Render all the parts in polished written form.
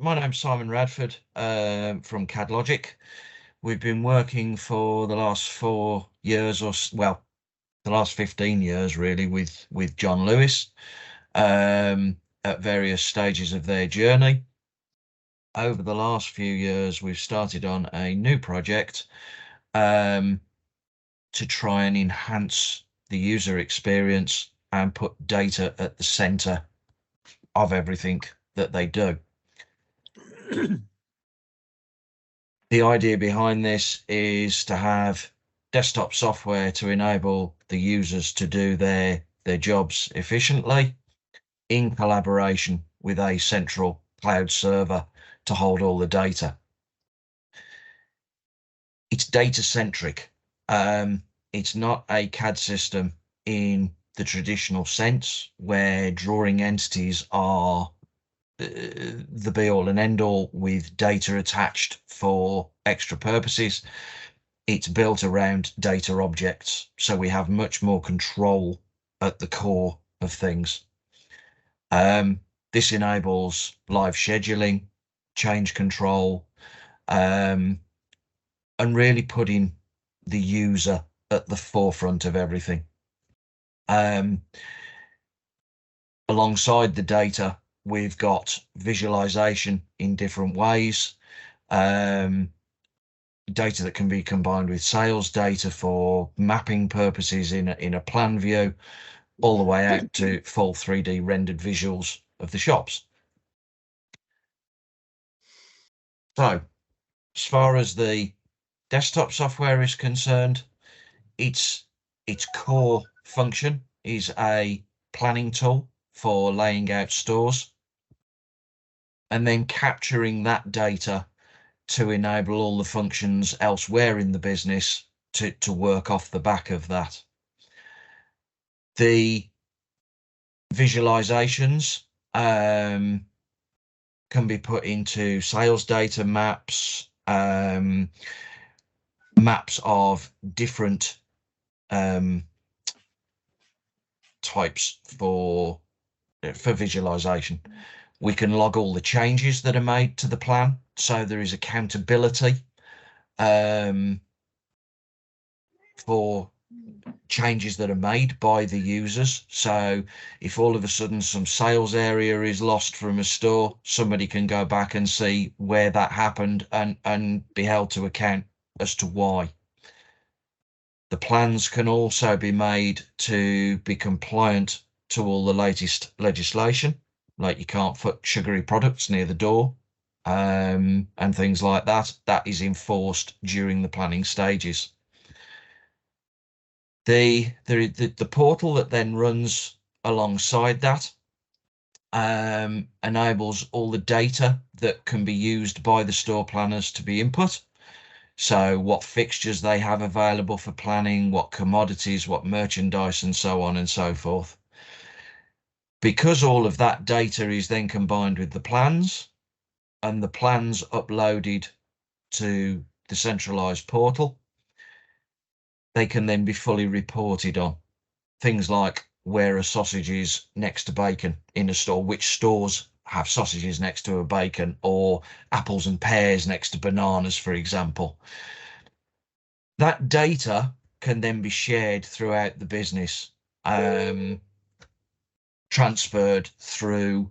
My name's Simon Radford from Cadlogic. We've been working for the last 4 years well, the last 15 years really with John Lewis at various stages of their journey. Over the last few years, we've started on a new project to try and enhance the user experience and put data at the center of everything that they do. The idea behind this is to have desktop software to enable the users to do their jobs efficiently in collaboration with a central cloud server to hold all the data. It's data centric. It's not a CAD system in the traditional sense where drawing entities are the be all and end all with data attached for extra purposes. It's built around data objects, so we have much more control at the core of things. This enables live scheduling, change control, and really putting the user at the forefront of everything. Alongside the data, we've got visualization in different ways, data that can be combined with sales data for mapping purposes in a plan view, all the way out to full 3D rendered visuals of the shops. So, as far as the desktop software is concerned, its core function is a planning tool for laying out stores, and then capturing that data to enable all the functions elsewhere in the business to work off the back of that. The visualizations can be put into sales data maps, maps of different types for visualization. We can log all the changes that are made to the plan, so there is accountability for changes that are made by the users. So if all of a sudden some sales area is lost from a store, somebody can go back and see where that happened and be held to account as to why. The plans can also be made to be compliant to all the latest legislation, like you can't put sugary products near the door and things like that. That is enforced during the planning stages. The portal that then runs alongside that enables all the data that can be used by the store planners to be input. So what fixtures they have available for planning, what commodities, what merchandise, and so on and so forth. Because all of that data is then combined with the plans, and the plans uploaded to the centralized portal, they can then be fully reported on. Things like where are sausages next to bacon in a store, which stores have sausages next to a bacon, or apples and pears next to bananas, for example. That data can then be shared throughout the business, transferred through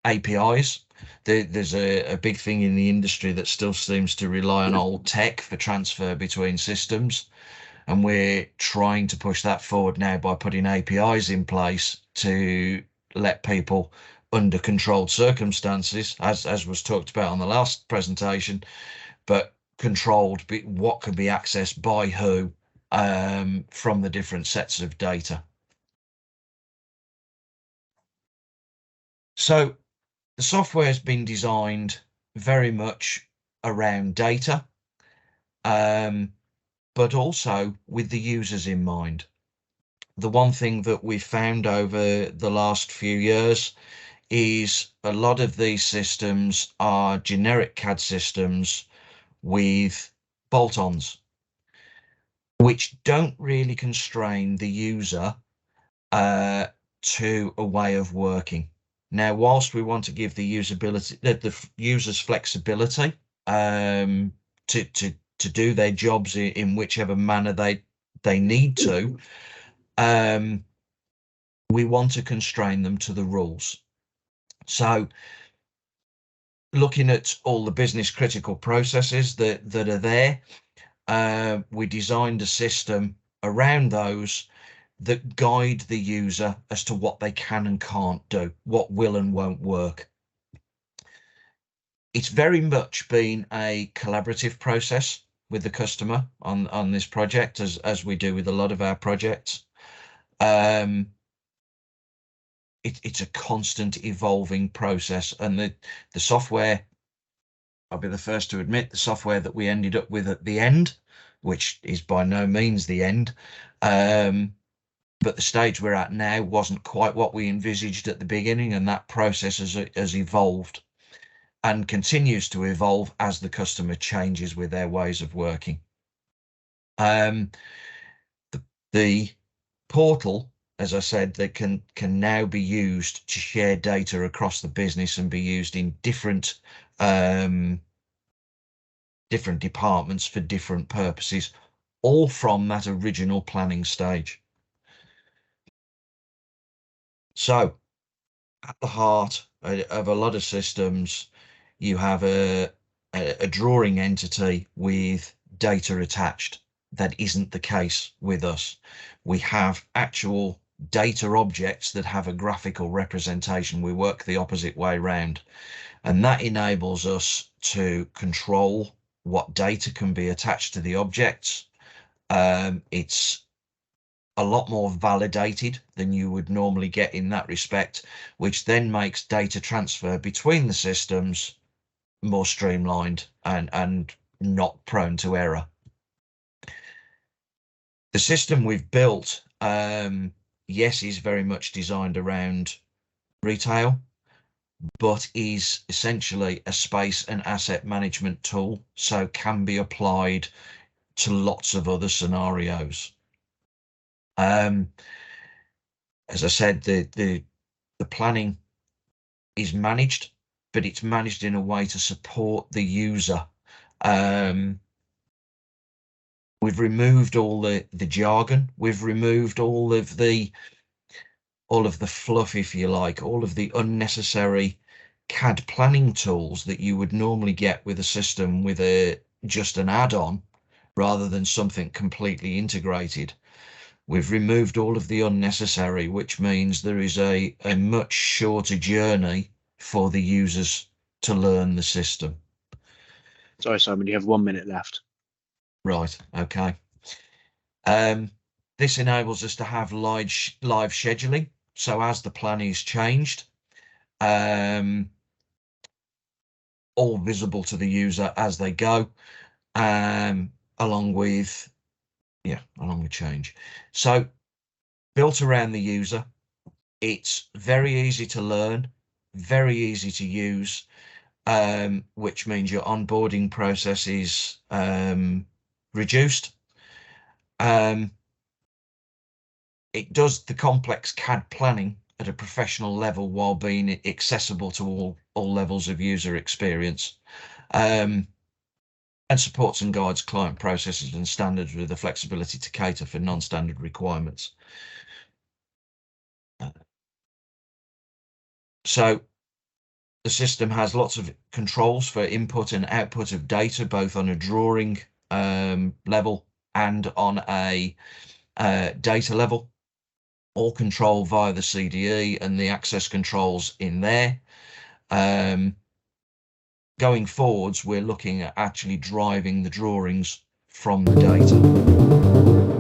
APIs. There's a big thing in the industry that still seems to rely on old tech for transfer between systems, and we're trying to push that forward now by putting APIs in place to let people under controlled circumstances, as was talked about on the last presentation, but controlled what can be accessed by who from the different sets of data. So the software has been designed very much around data, but also with the users in mind. The one thing that we've found over the last few years is a lot of these systems are generic CAD systems with bolt-ons, which don't really constrain the user to a way of working. Now, whilst we want to give the users flexibility to do their jobs in whichever manner they need to, we want to constrain them to the rules. So looking at all the business critical processes that are there, we designed a system around those that guide the user as to what they can and can't do, what will and won't work. It's very much been a collaborative process with the customer on this project, as we do with a lot of our projects. It's a constant evolving process, and the software, I'll be the first to admit, the software that we ended up with at the end, which is by no means the end, but the stage we're at now wasn't quite what we envisaged at the beginning, and that process has evolved and continues to evolve as the customer changes with their ways of working. The portal, as I said, that can now be used to share data across the business and be used in different departments for different purposes, all from that original planning stage. So at the heart of a lot of systems, you have a drawing entity with data attached. That isn't the case with us. We have actual data objects that have a graphical representation. We work the opposite way round, and that enables us to control what data can be attached to the objects. It's a lot more validated than you would normally get in that respect, which then makes data transfer between the systems more streamlined and not prone to error. The system we've built, yes, is very much designed around retail, but is essentially a space and asset management tool, so can be applied to lots of other scenarios. As I said, the planning is managed, but it's managed in a way to support the user. We've removed all the jargon. We've removed all of the fluff, if you like, all of the unnecessary CAD planning tools that you would normally get with a system with just an add-on rather than something completely integrated. We've removed all of the unnecessary, which means there is a much shorter journey for the users to learn the system. Sorry, Simon, you have 1 minute left. Right, okay. This enables us to have live scheduling. So as the plan is changed, all visible to the user as they go, along with change. So built around the user, it's very easy to learn, very easy to use, which means your onboarding process is reduced. It does the complex CAD planning at a professional level while being accessible to all levels of user experience, and supports and guides client processes and standards with the flexibility to cater for non-standard requirements. So the system has lots of controls for input and output of data, both on a drawing level and on a data level, all controlled via the CDE and the access controls in there. Going forwards, we're looking at actually driving the drawings from the data.